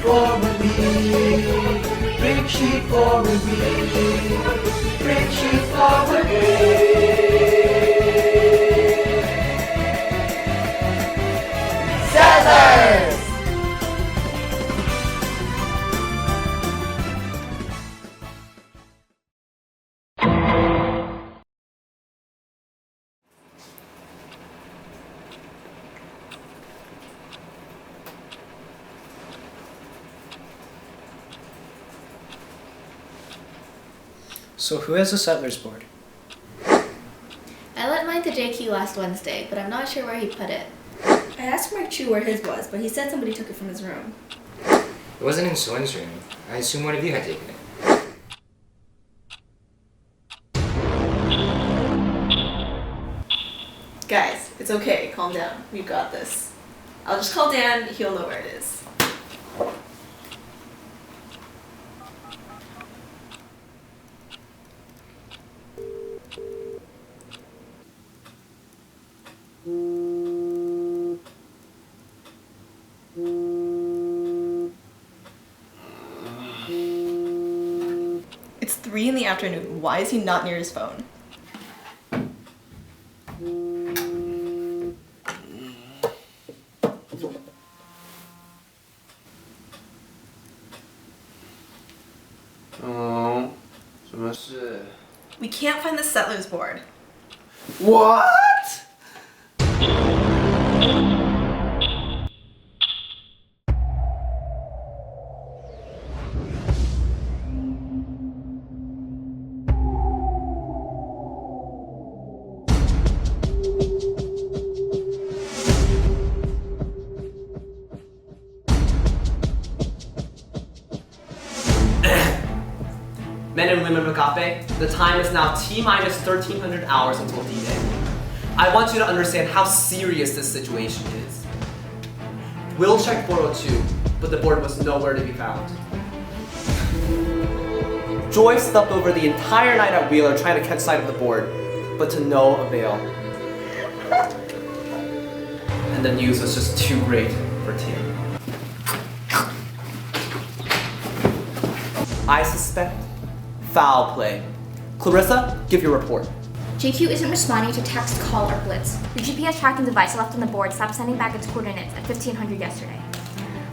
forward me. Bring sheep forward me. Bring sheep forward me. Settlers! So who has the Settlers board? I lent mine to JQ last Wednesday, but I'm not sure where he put it. I asked Mark Chu where his was, but he said somebody took it from his room. It wasn't in Swen's room. I assume one of you had taken it. Guys, it's okay. Calm down. We've got this. I'll just call Dan. He'll know where it is. It's 3 in the afternoon. Why is he not near his phone? Oh, 什么事? We can't find the Settlers board. What? Men and women of Agape, the time is now T-minus 1,300 hours until D-Day. I want you to understand how serious this situation is. Will checked 402, but the board was nowhere to be found. Joy slept over the entire night at Wheeler trying to catch sight of the board, but to no avail. And the news was just too great for Tim. I suspect foul play. Clarissa, give your report. JQ isn't responding to text, call, or blitz. Your GPS tracking device left on the board stopped sending back its coordinates at 1500 yesterday.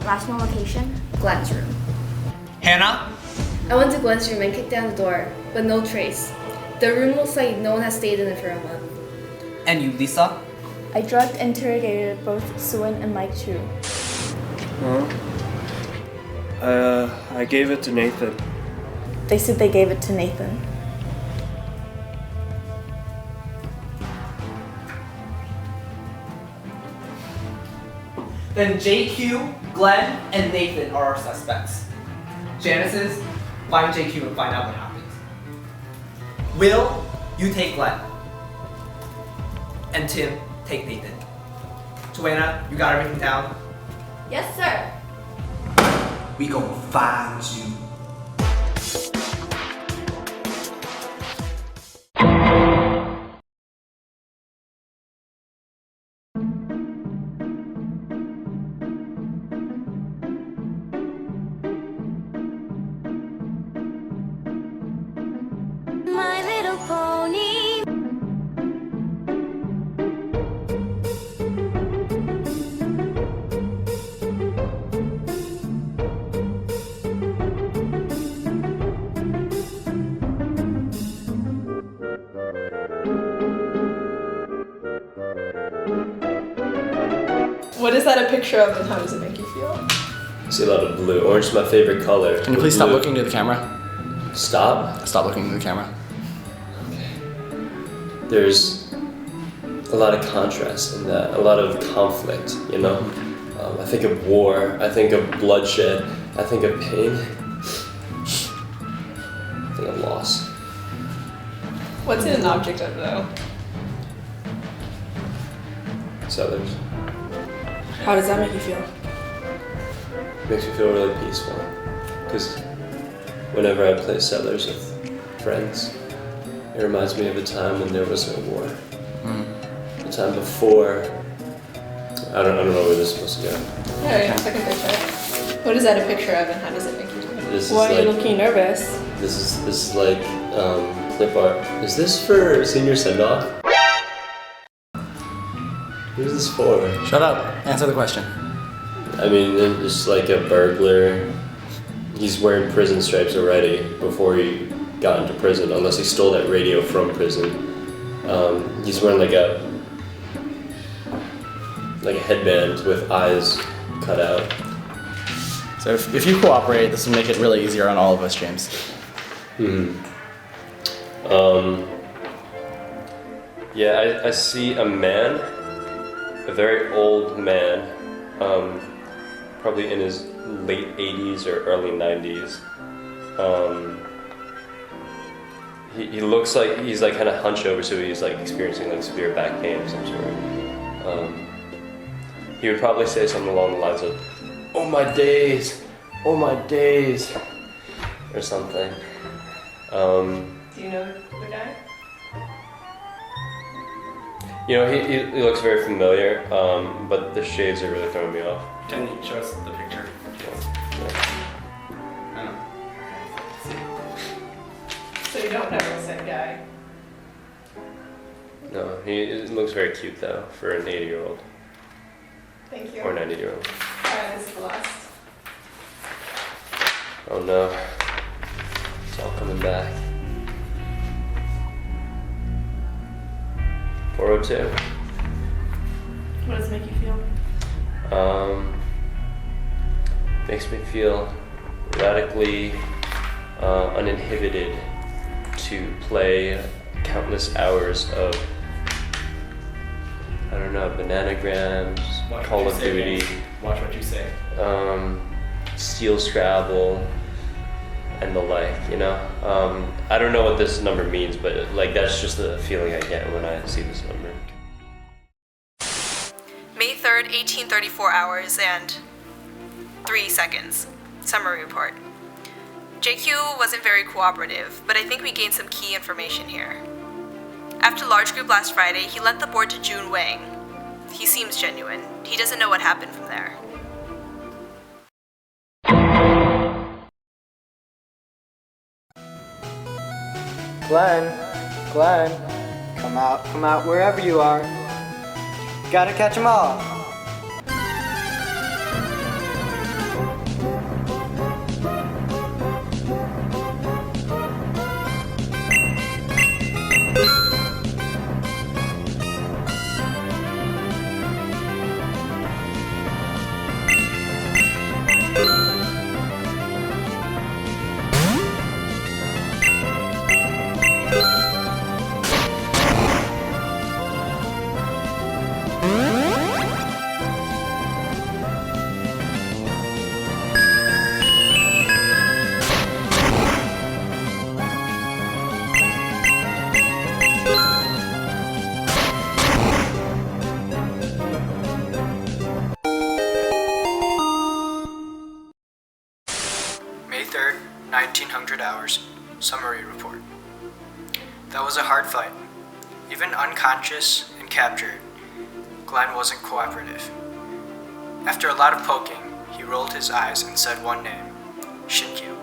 Last known location, Glenn's room. Hannah? I went to Glenn's room and kicked down the door, but no trace. The room looks like no one has stayed in it for a month. And you, Lisa? I drug interrogated both Suen and Mike Chu. I gave it to Nathan. They said they gave it to Nathan. Then JQ, Glenn, and Nathan are our suspects. Janice's, find JQ and find out what happened. Will, you take Glenn. And Tim, take Nathan. Joanna, you got everything down? Yes, sir. We gon' find you. My Little Pony. What is that a picture of and how does it make you feel? I see a lot of blue. Orange is my favorite color. Can you please stop looking to the camera? Stop? Stop looking to the camera. There's a lot of contrast in that, a lot of conflict, you know? I think of war, I think of bloodshed, I think of pain, I think of loss. What's it an object of though? Settlers. How does that make you feel? Makes me feel really peaceful. Because whenever I play Settlers with friends, it reminds me of a time when there was no war. The time before, I don't know where this is supposed to go. Yeah, second picture. What is that a picture of and how does it make you do it? This Why is are you like looking nervous? this is like clip art. Is this for senior Sendoff? Who's this for? Shut up. Answer the question. I mean, just like a burglar. He's wearing prison stripes already before he got into prison, unless he stole that radio from prison. He's wearing like a headband with eyes cut out. So if you cooperate, this will make it really easier on all of us, James. Yeah, I see a man, a very old man, probably in his late 80s or early 90s. He looks like he's like kind of hunched over, so he's like experiencing like severe back pain of some sort. He would probably say something along the lines of, "Oh my days, or something. Do you know the guy? You know, he looks very familiar, but the shades are really throwing me off. Can you show us the picture? So you don't know the same guy? No, he looks very cute though for an 80-year-old Thank you. or 90-year-old. Alright, this is the last. Oh no, it's all coming back. 402. What does it make you feel? Makes me feel radically uninhibited to play countless hours of, I don't know, bananagrams, Call of Duty, Watch what you say. Steel Scrabble, and the like, you know? I don't know what this number means, but like that's just the feeling I get when I see this number. May 3rd, 1834 hours and 3 seconds. Summary report. JQ wasn't very cooperative, but I think we gained some key information here. After large group last Friday, he lent the board to June Wang. He seems genuine. He doesn't know what happened from there. Glenn, come out wherever you are. Gotta catch 'em all. May 3rd, 1900 hours. Summary report. That was a hard fight. Even unconscious and captured, Glenn wasn't cooperative. After a lot of poking, he rolled his eyes and said one name, Shinkyu.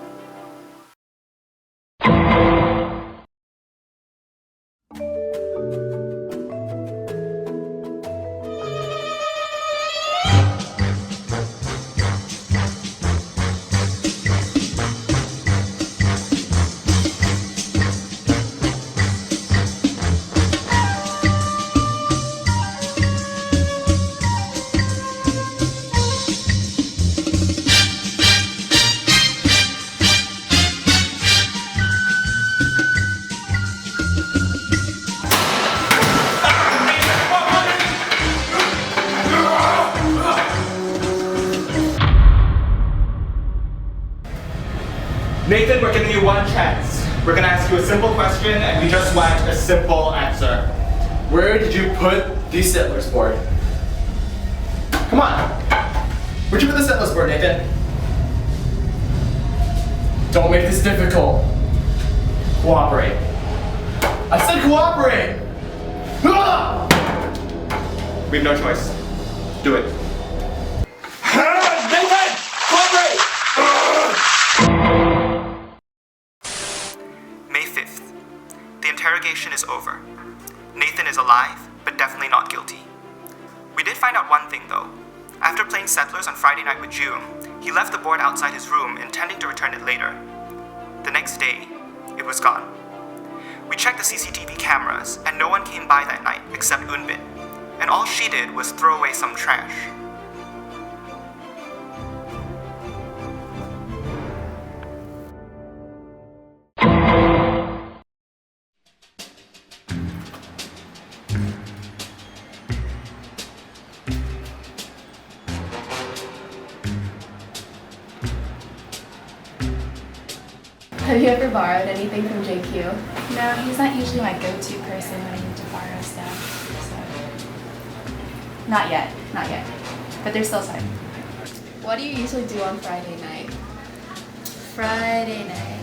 Nathan, we're giving you one chance. We're gonna ask you a simple question and you just want a simple answer. Where did you put the settlers board? Come on. Where'd you put the settlers board, Nathan? Don't make this difficult. Cooperate. I said cooperate! Ah! We have no choice. Do it. Nathan! Cooperate! is over. Nathan is alive, but definitely not guilty. We did find out one thing though. After playing Settlers on Friday night with June, he left the board outside his room, intending to return it later. The next day, it was gone. We checked the CCTV cameras, and no one came by that night except Unbin, and all she did was throw away some trash. Have you ever borrowed anything from JQ? No, he's not usually my go-to person when I need to borrow stuff. So, not yet. But there's still time. What do you usually do on Friday night? Friday night.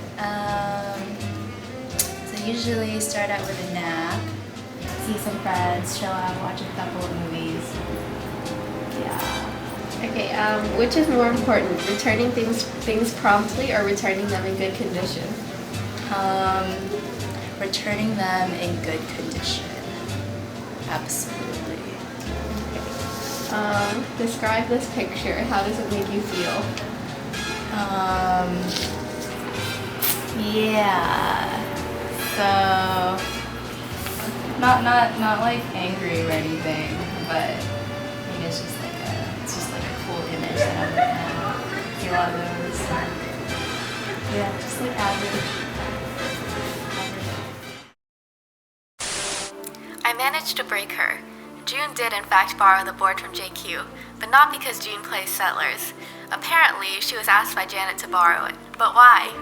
So usually start out with a nap, see some friends, chill out, watch a couple of movies. Yeah. Okay, which is more important, returning things promptly or returning them in good condition? Returning them in good condition. Absolutely. Describe this picture. How does it make you feel? Yeah. So not like angry or anything, but I mean it's just like a cool image that I'm looking at. See a lot of those. Yeah, just like average. I managed to break her. June did in fact borrow the board from JQ, but not because June plays Settlers. Apparently, she was asked by Janet to borrow it. But why?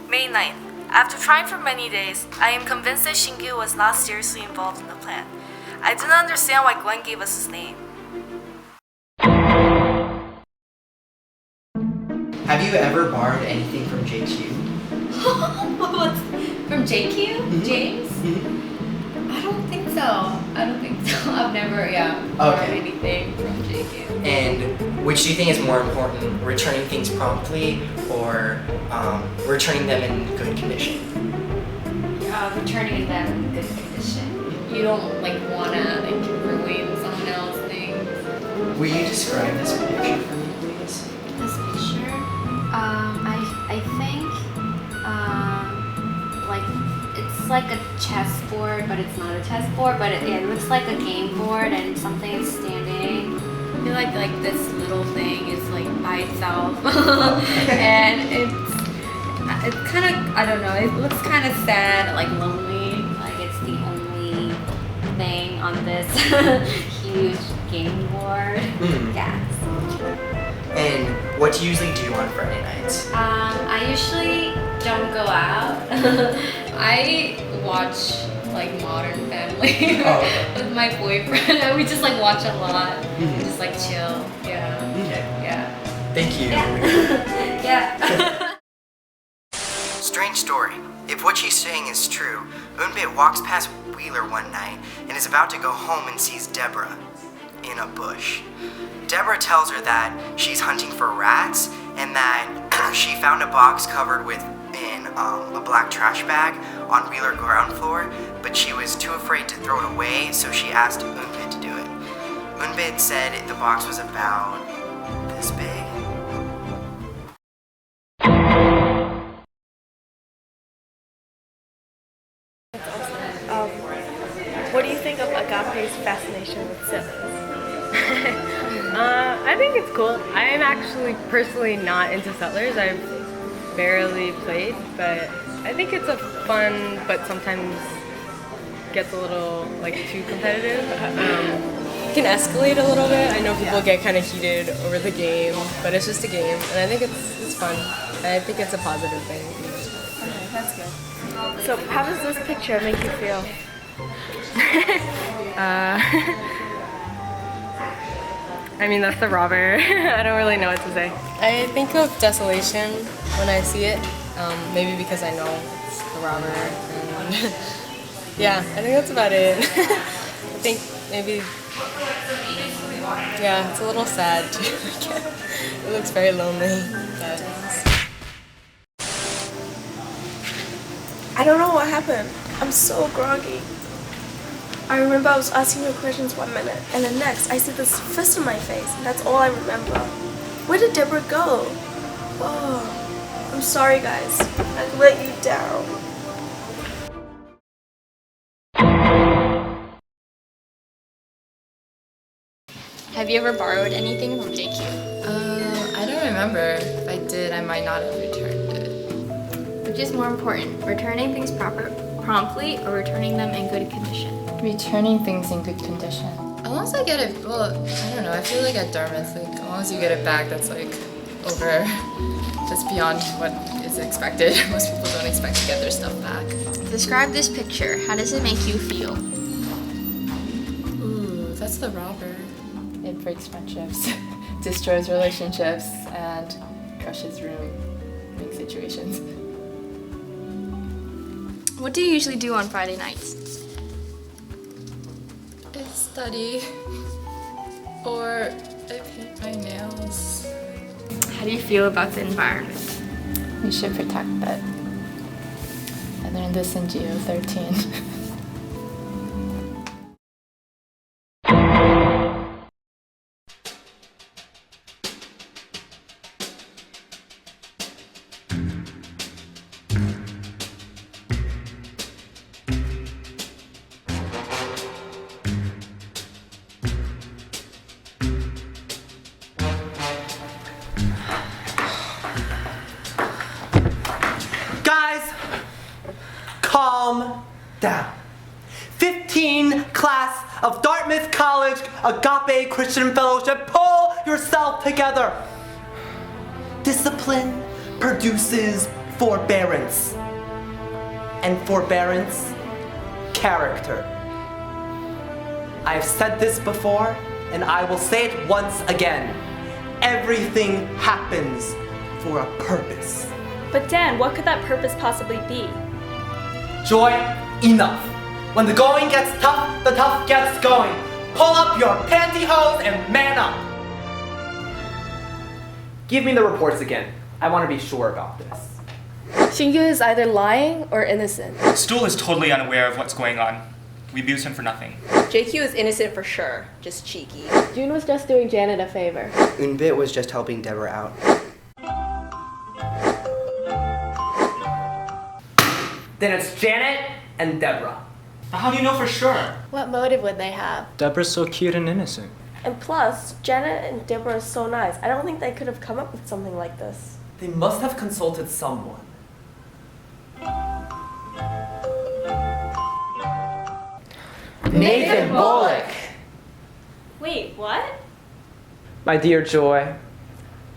May 9th. After trying for many days, I am convinced that Shingyu was not seriously involved in the plan. I do not understand why Glenn gave us his name. Have you ever borrowed anything from JQ? What's from JQ? James? I don't think so. I've never, borrowed anything from JQ. And which do you think is more important, returning things promptly or returning them in good condition? Returning them in good condition. You don't wanna ruin someone else's things. Will you describe this picture for me, please? This picture, I think, it's like a chessboard, but it's not a chessboard, but it looks like a game board and something is standing I feel like this little thing is like by itself, and it's kind of, I don't know. It looks kind of sad, like lonely. Like it's the only thing on this huge game board. Yeah. And what do you usually do on Friday nights? I usually don't go out. I watch like Modern Family with my boyfriend. We just like watch a lot. Just like chill. Yeah. Okay. Yeah. Thank you. Yeah. Strange story. If what she's saying is true, Unbit walks past Wheeler one night and is about to go home and sees Deborah in a bush. Deborah tells her that she's hunting for rats and that she found a box covered in a black trash bag on Wheeler ground floor, but she was too afraid to throw it away, so she asked Unbit to do it. Unbit said the box was about this big. What do you think of Agape's fascination with settlers? I think it's cool. I am actually personally not into Settlers. I've barely played, but I think it's a fun, but sometimes gets a little like too competitive. It can escalate a little bit. I know people get kind of heated over the game, but it's just a game, and I think it's fun. I think it's a positive thing. Okay, that's good. So, how does this picture make you feel? I mean, that's the robber. I don't really know what to say. I think of desolation when I see it, maybe because I know it's the robber. And yeah, I think that's about it. I think maybe, yeah, it's a little sad too. It looks very lonely. But I don't know what happened. I'm so groggy. I remember I was asking you questions 1 minute, and the next I see this fist in my face, and that's all I remember. Where did Deborah go? Oh, I'm sorry guys. I let you down. Have you ever borrowed anything from JQ? I don't remember. If I did, I might not have returned it. Which is more important, returning things promptly or returning them in good condition? Returning things in good condition. As long as I get it, well, I don't know. I feel like at Dartmouth, like, as long as you get it back, that's like over, just beyond what is expected. Most people don't expect to get their stuff back. Describe this picture. How does it make you feel? Ooh, that's the robber. It breaks friendships, destroys relationships, and crushes romantic situations. What do you usually do on Friday nights? I study, or I paint my nails. How do you feel about the environment? We should protect it. I learned this in Geo 13. Calm down. 15 class of Dartmouth College Agape Christian Fellowship, pull yourself together. Discipline produces forbearance. And forbearance, character. I've said this before, and I will say it once again. Everything happens for a purpose. But Dan, what could that purpose possibly be? Joy, enough. When the going gets tough, the tough gets going. Pull up your pantyhose and man up. Give me the reports again. I want to be sure about this. Xingyu is either lying or innocent. Stool is totally unaware of what's going on. We abused him for nothing. JQ is innocent for sure, just cheeky. June was just doing Janet a favor. Unbit was just helping Deborah out. Then it's Janet and Deborah. How do you know for sure? What motive would they have? Deborah's so cute and innocent. And plus, Janet and Deborah are so nice. I don't think they could have come up with something like this. They must have consulted someone. Nathan Bullock! Wait, what? My dear Joy,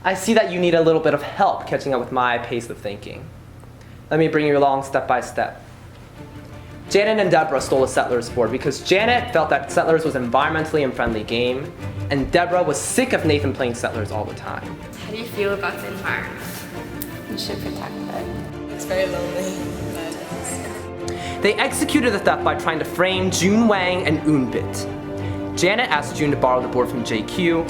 I see that you need a little bit of help catching up with my pace of thinking. Let me bring you along step by step. Janet and Deborah stole a Settlers board because Janet felt that Settlers was an environmentally unfriendly game, and Deborah was sick of Nathan playing Settlers all the time. How do you feel about the environment? You should protect it. It's very lonely. They executed the theft by trying to frame June Wang and Unbit. Janet asked June to borrow the board from JQ.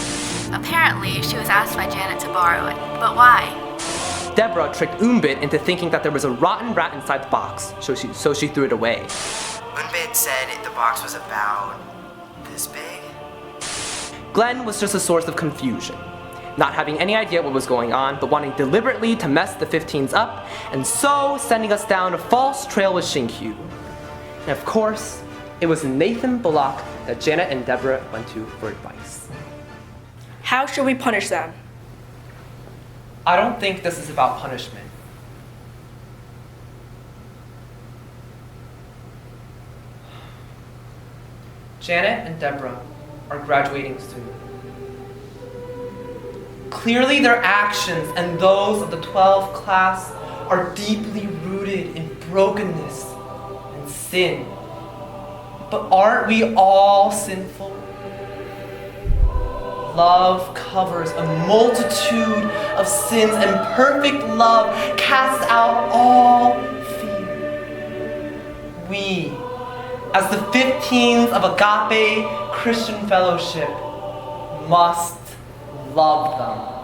Apparently, she was asked by Janet to borrow it. But why? Deborah tricked Unbit into thinking that there was a rotten rat inside the box, so she threw it away. Unbit said the box was about this big. Glenn was just a source of confusion, not having any idea what was going on, but wanting deliberately to mess the 15s up, and so sending us down a false trail with Shinkyu. And of course, it was Nathan Bullock that Janet and Deborah went to for advice. How should we punish them? I don't think this is about punishment. Janet and Deborah are graduating soon. Clearly their actions and those of the 12th class are deeply rooted in brokenness and sin. But aren't we all sinful? Love covers a multitude of sins, and perfect love casts out all fear. We, as the 15s of Agape Christian Fellowship, must love them.